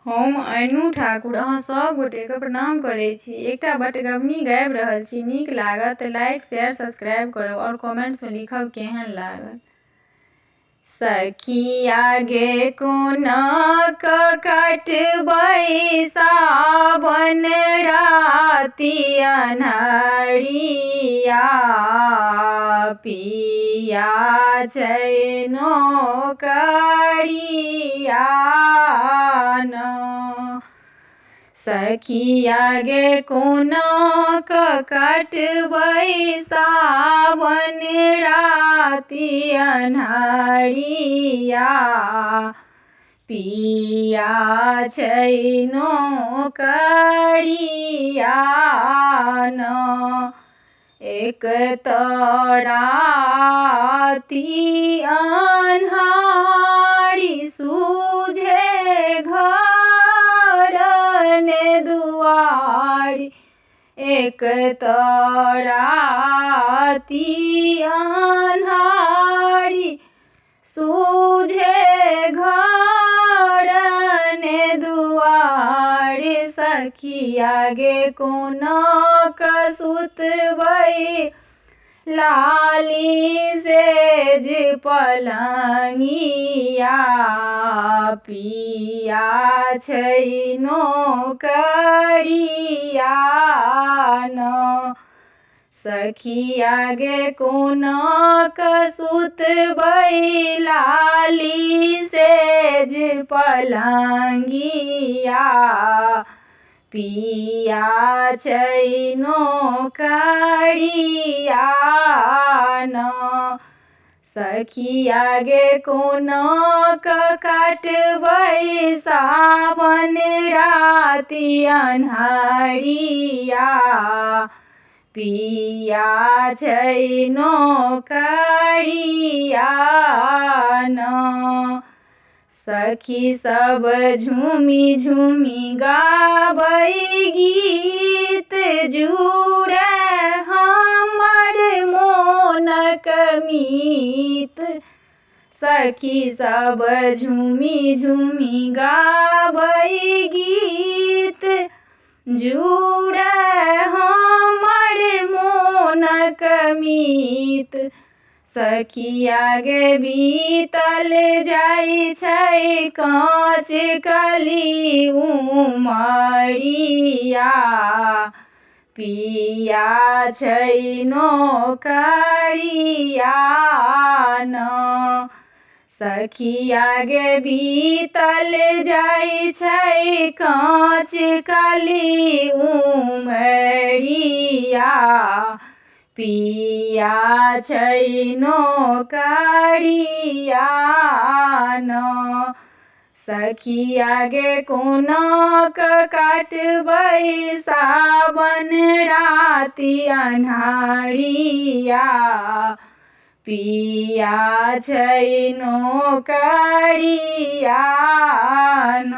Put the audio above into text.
हम अनु ठाकुर अहाँ सब गोटेके प्रणाम करै छी। एकटा बटगबनी गाबि रहल छी। नीक लागत तऽ लाइक शेयर सब्सक्राइब करब और कमेंट्स में लिखब केहन लागल। सखिया गे कोनक कटबै सावन राति अन्हरिया, पिया छै नौकरिया न। सखिया गे कोनक कटबै सावन राति अन्हरिया, पिया छै नौकरिया न। एक तऽ राति अन्हारी सूझे घर ने दुआरी, एक तऽ राति अन्हारी सूझे घर ने दुआरी। सखिया गे कोनक सुतबै लाली सेज पलंगिया, पिया छै नौकरिया न। सखिया गे कोनक सुतबै लाली सेज पलंगिया, पिया छै नौकरिया न। सखिया गे कोनक कटबै सावन राति अन्हरिया, पिया छै नौकरिया न। सखी सब झूमी झूमी गाबै गीत, जुड़े हमर मोनक मीत। सखी सब झूमी झूमी गाबै गीत, जुड़े हमर मोनक मीत। सखिया गे बीतल जाइ छै काँच कली उमरिया, पिया छै नौकरिया न। सखिया गे बीतल जाइ छै काँच कली उमरिया, पिया छै नौकरिया न। सखिया गे कोनक कटबै सावन राति अन्हरिया, पिया छै नौकरिया न।